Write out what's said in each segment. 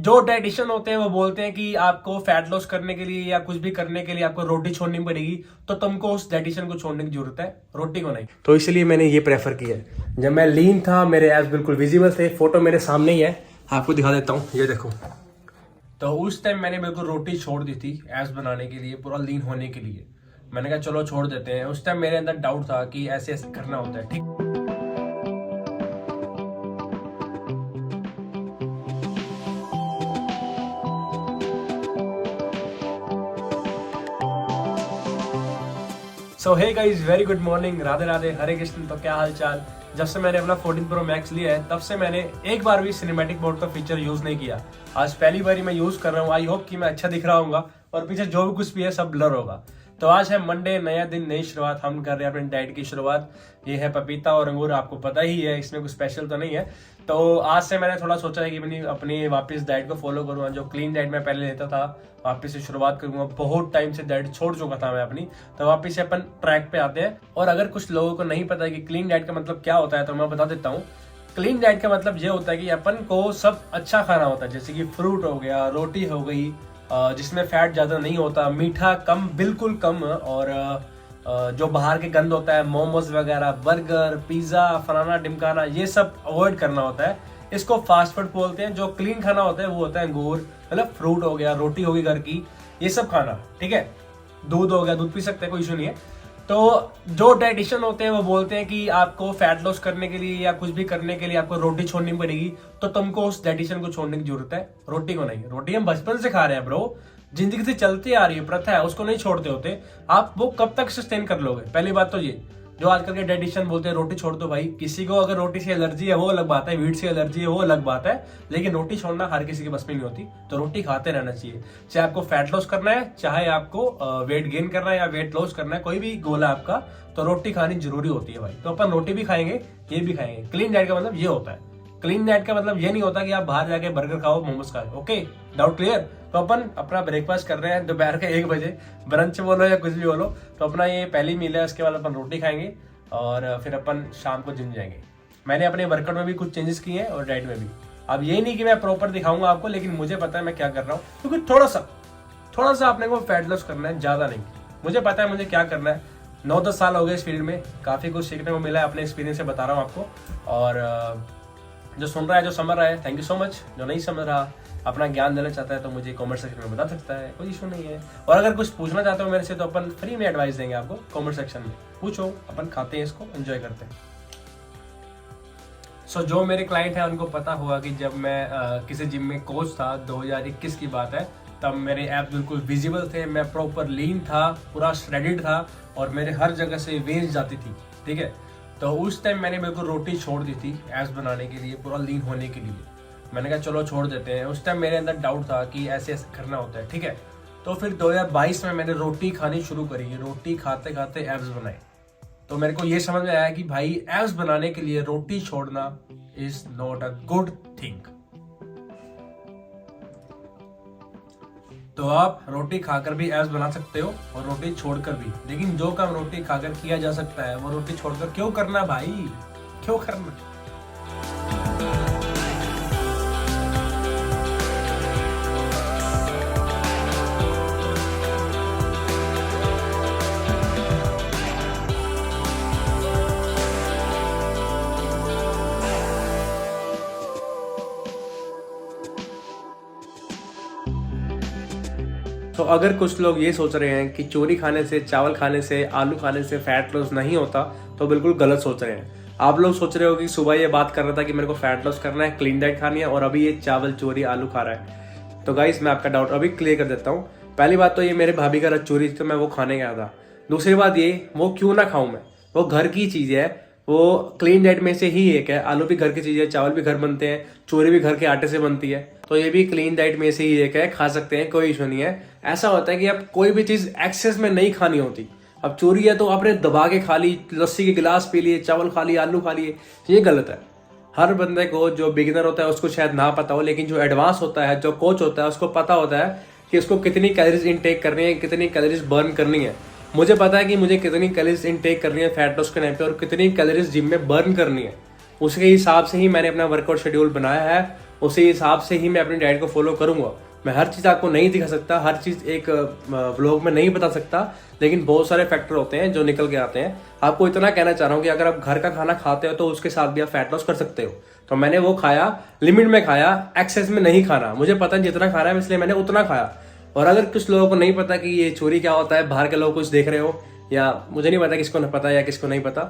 जो डाइटिशियन होते हैं वो बोलते हैं कि आपको फैट लॉस करने के लिए या कुछ भी करने के लिए आपको रोटी छोड़नी पड़ेगी, तो तुमको उस डाइटिशियन को छोड़ने की जरूरत है, रोटी को नहीं। तो इसलिए मैंने ये प्रेफर किया है। जब मैं लीन था, मेरे एब्स बिल्कुल विजिबल थे, फोटो मेरे सामने ही है, आपको दिखा देता हूँ, ये देखो। तो उस टाइम मैंने बिल्कुल रोटी छोड़ दी थी एब्स बनाने के लिए, पूरा लीन होने के लिए। मैंने कहा चलो छोड़ देते हैं। उस टाइम मेरे अंदर डाउट था कि ऐसे ऐसे करना होता है, ठीक। So hey guys, very good morning, Radhe Radhe, Hare Krishna. तो क्या हाल चाल। जब से मैंने अपना 14 प्रो मैक्स लिया है तब से मैंने एक बार भी सिनेमैटिक मोड का फीचर यूज नहीं किया। आज पहली बार मैं यूज कर रहा हूँ। आई होप कि मैं अच्छा दिख रहा हूँ और पीछे जो भी कुछ भी है सब ब्लर होगा। तो आज है मंडे, नया दिन, नई शुरुआत। हम कर रहे हैं अपनी डाइट की शुरुआत। ये है पपीता और अंगूर, आपको पता ही है, इसमें कुछ स्पेशल तो नहीं है। तो आज से मैंने थोड़ा सोचा है कि अपनी वापस डाइट को फॉलो करूँगा। जो क्लीन डाइट मैं पहले लेता था वापस से शुरुआत करूंगा। बहुत टाइम से डाइट छोड़ चुका था मैं अपनी, तो वापस से अपन ट्रैक पे आते हैं। और अगर कुछ लोगों को नहीं पता है कि क्लीन डाइट का मतलब क्या होता है तो मैं बता देता हूँ। क्लीन डाइट का मतलब ये होता है कि अपन को सब अच्छा खाना होता है, जैसे कि फ्रूट हो गया, रोटी हो गई, जिसमें फैट ज्यादा नहीं होता, मीठा कम, बिल्कुल कम, और जो बाहर के गंद होता है, मोमोज वगैरह, बर्गर, पिज्जा, फलाना ढिमकाना, ये सब अवॉइड करना होता है। इसको फास्ट फूड बोलते हैं। जो क्लीन खाना होता है वो होता है अंगूर, मतलब फ्रूट हो गया, रोटी होगी घर की, ये सब खाना, ठीक है। दूध हो गया, दूध पी सकते हैं, कोई इशू नहीं है। तो जो डाइटिशियन होते हैं वो बोलते हैं कि आपको फैट लॉस करने के लिए या कुछ भी करने के लिए आपको रोटी छोड़नी पड़ेगी, तो तुमको उस डाइटिशियन को छोड़ने की जरूरत है, रोटी को नहीं। रोटी हम बचपन से खा रहे हैं ब्रो, जिंदगी से चलती आ रही है, प्रथा है, उसको नहीं छोड़ते होते। आप वो कब तक सस्टेन कर लोगे, पहली बात तो ये। जो आजकल के डाइटिशियन बोलते हैं रोटी छोड़ दो भाई, किसी को अगर रोटी से एलर्जी है वो अलग बात है, वीट से एलर्जी है वो अलग बात है, लेकिन रोटी छोड़ना हर किसी के बस में नहीं होती। तो रोटी खाते रहना चाहिए, चाहे आपको फैट लॉस करना है, चाहे आपको वेट गेन करना है या वेट लॉस करना है, कोई भी गोल है आपका, तो रोटी खानी जरूरी होती है भाई। तो अपन रोटी भी खाएंगे, ये भी खाएंगे। क्लीन डाइट का मतलब ये होता है। क्लीन डाइट का मतलब ये नहीं होता कि आप बाहर जाके बर्गर खाओ, मोमोज खाओ। Okay, doubt clear. तो अपन अपना ब्रेकफास्ट कर रहे हैं दोपहर के 1 बजे, ब्रंच बोलो या कुछ भी बोलो। तो अपना ये पहली मील है, उसके बाद अपन रोटी खाएंगे और फिर अपन शाम को जिम जाएंगे। मैंने अपने वर्कआउट में भी कुछ चेंजेस किए हैं और डाइट में भी। अब ये नहीं कि मैं प्रॉपर दिखाऊंगा आपको, लेकिन मुझे पता है मैं क्या कर रहा हूँ, क्योंकि थोड़ा सा अपने को फैट लॉस करना है, ज्यादा नहीं। मुझे पता है मुझे क्या करना है। 9-10 साल हो गए इस फील्ड में, काफी कुछ सीखने को मिला है, अपने एक्सपीरियंस से बता रहा हूँ आपको। और जो सुन रहा है, जो समझ रहा है, थैंक यू सो मच। जो नहीं समझ रहा, अपना ज्ञान देना चाहता है, तो मुझे कमेंट सेक्शन में बता सकता है, कोई इशू नहीं है। और अगर कुछ पूछना चाहते हो मेरे से तो अपन फ्री में एडवाइस देंगे आपको, कमेंट सेक्शन में पूछो, अपन खाते हैं इसको, एंजॉय करते हैं। सो जो मेरे क्लाइंट हैं उनको पता होगा कि जब मैं किसी जिम में कोच था, 2021 की बात है, तब मेरे एब्स बिल्कुल विजिबल थे, मैं प्रॉपर लीन था, पूरा श्रेडेड था और मेरे हर जगह से वेंस जाती थी, ठीक है। तो उस टाइम मैंने बिल्कुल रोटी छोड़ दी थी एब्स बनाने के लिए, पूरा लीन होने के लिए। मैंने कहा चलो छोड़ देते हैं। उस टाइम मेरे अंदर डाउट था कि ऐसे ऐसे करना होता है, ठीक है। तो फिर 2022 में मैंने रोटी खानी शुरू करी, रोटी खाते खाते एब्स बनाए। तो मेरे को ये समझ में आया कि भाई एब्स बनाने के लिए रोटी छोड़ना is not a good thing. तो आप रोटी खाकर भी एब्स बना सकते हो और रोटी छोड़कर भी, लेकिन जो काम रोटी खाकर किया जा सकता है वो रोटी छोड़कर क्यों करना भाई, क्यों करना। तो अगर कुछ लोग ये सोच रहे हैं कि चोरी खाने से, चावल खाने से, आलू खाने से फैट लॉस नहीं होता, तो बिल्कुल गलत सोच रहे हैं। आप लोग सोच रहे हो कि सुबह ये बात कर रहा था कि मेरे को फैट लॉस करना है, क्लीन डाइट खानी है, और अभी ये चावल, चोरी, आलू खा रहा है। तो गाइस मैं आपका डाउट अभी क्लियर कर देता हूँ। पहली बात तो ये मेरे भाभी का चोरी थी तो मैं वो खाने गया था। दूसरी बात ये, वो क्यों ना खाऊं मैं, वो घर की चीज है, वो क्लीन डाइट में से ही एक है। आलू भी घर की चीज है, चावल भी घर बनते हैं, चोरी भी घर के आटे से बनती है, तो ये भी क्लीन डाइट में से ही एक है, खा सकते हैं, कोई इशू नहीं है। ऐसा होता है कि अब कोई भी चीज एक्सेस में नहीं खानी होती। अब चोरी है तो आपने दबा के खा ली, लस्सी के गिलास पी लिए, चावल खा लिए, आलू खा लिए, ये गलत है। हर बंदे को, जो बिगिनर होता है उसको शायद ना पता हो, लेकिन जो एडवांस होता है, जो कोच होता है, उसको पता होता है कि उसको कितनी कैलोरीज इनटेक करनी है, कितनी कैलोरीज बर्न करनी है। मुझे पता है कि मुझे कितनी कैलोरीज इनटेक करनी है फैट लॉस के टाइम पे और कितनी कैलोरीज जिम में बर्न करनी है। उसके हिसाब से ही मैंने अपना वर्कआउट शेड्यूल बनाया है उसी हिसाब से ही मैं अपनी डाइट को फॉलो करूंगा। मैं हर चीज़ आपको नहीं दिखा सकता, हर चीज़ एक व्लॉग में नहीं बता सकता, लेकिन बहुत सारे फैक्टर होते हैं जो निकल के आते हैं। आपको इतना कहना चाह रहा हूँ कि अगर आप घर का खाना खाते हो तो उसके साथ भी आप फैट लॉस कर सकते हो। तो मैंने वो खाया, लिमिट में खाया, एक्सेस में नहीं खाना। मुझे पता है जितना खाना है, इसलिए मैंने उतना खाया। और अगर कुछ लोगों को नहीं पता कि ये चोरी क्या होता है, बाहर के लोग कुछ देख रहे हो, या मुझे नहीं पता किसको नहीं पता या किसको नहीं पता,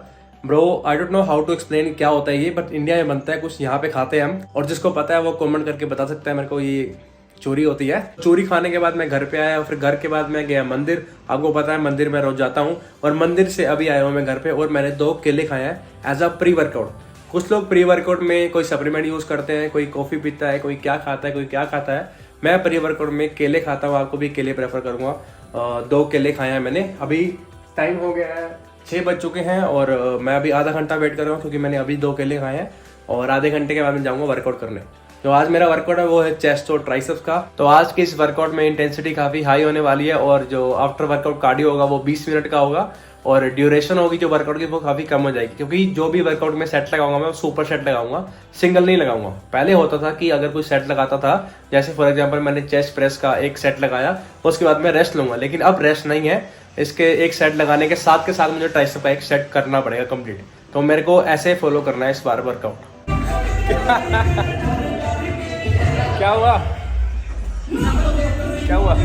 bro I don't know how to explain क्या होता है ये, बट इंडिया में बनता है कुछ, यहाँ पे खाते हैं हम। और जिसको पता है वो कमेंट करके बता सकता है मेरे को ये चोरी होती है। चोरी खाने के बाद मैं घर पे आया और फिर घर के बाद मैं गया मंदिर। आपको पता है मंदिर में रोज जाता हूँ, और मंदिर से अभी आया हूँ मैं घर पे, और मैंने 2 केले खाए हैं एज अ प्री वर्कआउट। कुछ लोग प्री वर्कआउट में कोई सप्लीमेंट यूज करते हैं, कोई कॉफी पीता है, कोई क्या खाता है, कोई क्या खाता है। मैं प्री वर्कआउट में केले खाता हूँ, आपको भी केले प्रेफर करूंगा। 2 केले खाए हैं मैंने। अभी टाइम हो गया है 6 बज चुके हैं, और मैं अभी आधा घंटा वेट कर रहा हूँ क्योंकि मैंने अभी 2 केले खाए हैं, और आधे घंटे के बाद मैं जाऊंगा वर्कआउट करने। तो आज मेरा वर्कआउट है वो है चेस्ट और ट्राइसेप्स का। तो आज के इस वर्कआउट में इंटेंसिटी काफी हाई होने वाली है, और जो आफ्टर वर्कआउट कार्डियो होगा वो 20 मिनट का होगा, और ड्यूरेशन होगी जो वर्कआउट की वो काफी कम हो जाएगी, क्योंकि जो भी वर्कआउट में सेट लगाऊंगा मैं सुपर सेट लगाऊंगा, सिंगल नहीं लगाऊंगा। पहले होता था कि अगर कोई सेट लगाता था, जैसे फॉर एग्जांपल मैंने चेस्ट प्रेस का एक सेट लगाया, उसके बाद मैं रेस्ट लूंगा, लेकिन अब रेस्ट नहीं है। इसके एक सेट लगाने के साथ मुझे ट्राइसेप का एक सेट करना पड़ेगा कंप्लीट। तो मेरे को ऐसे फॉलो करना है इस बार वर्कआउट। क्या हुआ, क्या हुआ?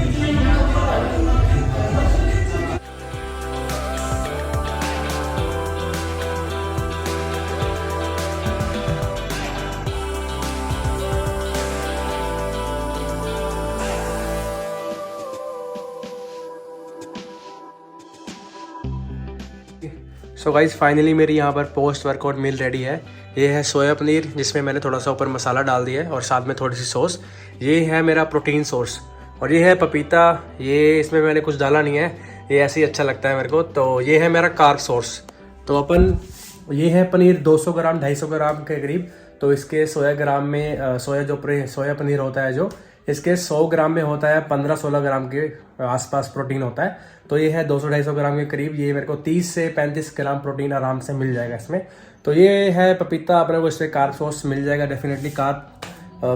सो गाइज फाइनली मेरी यहाँ पर पोस्ट वर्कआउट मील रेडी है। ये है सोया पनीर, जिसमें मैंने थोड़ा सा ऊपर मसाला डाल दिया है, और साथ में थोड़ी सी सॉस। ये है मेरा प्रोटीन सोर्स, और ये है पपीता। ये इसमें मैंने कुछ डाला नहीं है, ये ऐसे ही अच्छा लगता है मेरे को। तो ये है मेरा कार्ब सोर्स। तो अपन ये है पनीर 200 ग्राम 250 ग्राम के करीब। तो इसके 100 ग्राम में सोया पनीर होता है, जो इसके 100 ग्राम में होता है 15-16 ग्राम के आसपास प्रोटीन होता है। तो ये है 200-250 ग्राम के करीब। ये मेरे को 30 से 35 ग्राम प्रोटीन आराम से मिल जाएगा इसमें। तो ये है पपीता, अपने को इससे कार्ब सोर्स मिल जाएगा डेफिनेटली। कार्ब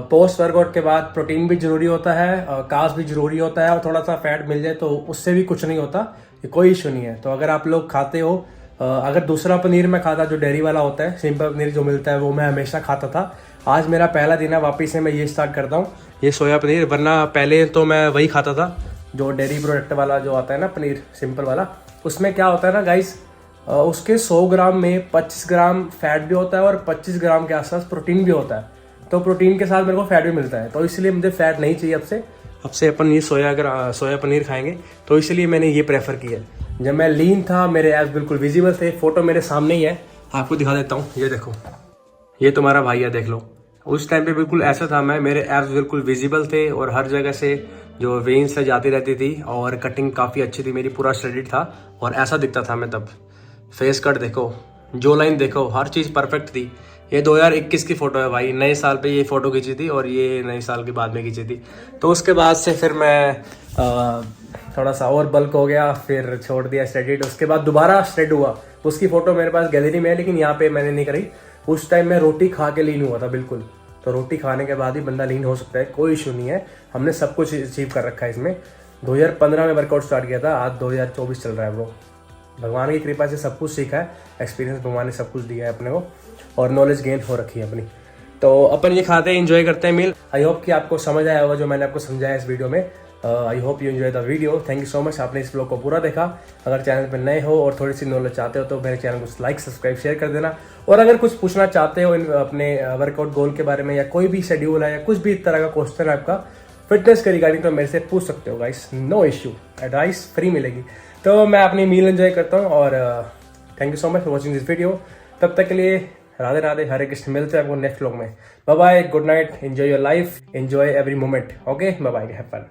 पोस्ट वर्कआउट के बाद प्रोटीन भी जरूरी होता है, कार्ब्स भी जरूरी होता है, और थोड़ा सा फैट मिल जाए तो उससे भी कुछ नहीं होता, कोई इशू नहीं है। तो अगर आप लोग खाते हो, अगर दूसरा पनीर मैं खाता जो डेयरी वाला होता है, सिंपल पनीर जो मिलता है, वो मैं हमेशा खाता था। आज मेरा पहला दिन है वापिस से मैं ये स्टार्ट करता हूँ, ये सोया पनीर। वरना पहले तो मैं वही खाता था जो डेयरी प्रोडक्ट वाला जो आता है ना पनीर सिंपल वाला। उसमें क्या होता है ना गाइस, उसके 100 ग्राम में 25 ग्राम फैट भी होता है और 25 ग्राम के आसपास प्रोटीन भी होता है। तो प्रोटीन के साथ मेरे को फैट भी मिलता है, तो इसलिए मुझे फैट नहीं चाहिए। अब से अपन ये सोया पनीर खाएंगे, तो इसलिए मैंने ये प्रेफर किया। जब मैं लीन था, मेरे एब्स बिल्कुल विजिबल थे। फोटो मेरे सामने ही है, आपको दिखा देता हूँ। ये देखो, ये तुम्हारा भाई है, देख लो। उस टाइम पे बिल्कुल ऐसा था मैं, मेरे एब्स बिल्कुल विजिबल थे, और हर जगह से जो वेन्स से जाती रहती थी, और कटिंग काफ़ी अच्छी थी मेरी, पूरा स्ट्रेटेड था, और ऐसा दिखता था मैं तब। फेस कट देखो, जो लाइन देखो, हर चीज़ परफेक्ट थी। ये 2021 की फ़ोटो है भाई, नए साल पे ये फ़ोटो खींची थी, और ये नए साल के बाद में खींची थी। तो उसके बाद से फिर मैं थोड़ा सा और बल्क हो गया, फिर छोड़ दिया स्ट्रेटेड। उसके बाद दोबारा स्ट्रेट हुआ, उसकी फ़ोटो मेरे पास गैलरी में है, लेकिन यहाँ पे मैंने नहीं करी। उस टाइम मैं रोटी खा के लीन हुआ था बिल्कुल। तो रोटी खाने के बाद ही बंदा लीन हो सकता है, कोई इशू नहीं है। हमने सब कुछ अचीव कर रखा है इसमें। 2015 में वर्कआउट स्टार्ट किया था, आज 2024 चल रहा है ब्रो। भगवान की कृपा से सब कुछ सीखा है, एक्सपीरियंस भगवान ने सब कुछ दिया है अपने को, और नॉलेज गेन हो रखी है अपनी। तो अपन ये खाते हैं, एंजॉय करते हैं मील। आई होप कि आपको समझ आया होगा जो मैंने आपको समझाया इस वीडियो में। I hope you enjoy the video. Thank you so much, आपने इस ब्लॉग को पूरा देखा। अगर चैनल पर नए हो और थोड़ी सी नॉलेज चाहते हो तो मेरे चैनल को लाइक सब्सक्राइब शेयर कर देना। और अगर कुछ पूछना चाहते हो अपने वर्कआउट गोल के बारे में, या कोई भी शेड्यूल है, या कुछ भी इस तरह का क्वेश्चन है आपका फिटनेस के रिगार्डिंग, तो मेरे से पूछ सकते हो guys, no issue, advice free मिलेगी। तो मैं अपनी मील एंजॉय करता हूँ, और thank you so much for watching this video. तब तक के लिए राधे राधे, हरे कृष्ण। मिलते हैं आपको नेक्स्ट व्लॉग में। Bye bye, good night, enjoy your life, enjoy every moment. Okay, bye bye, have fun.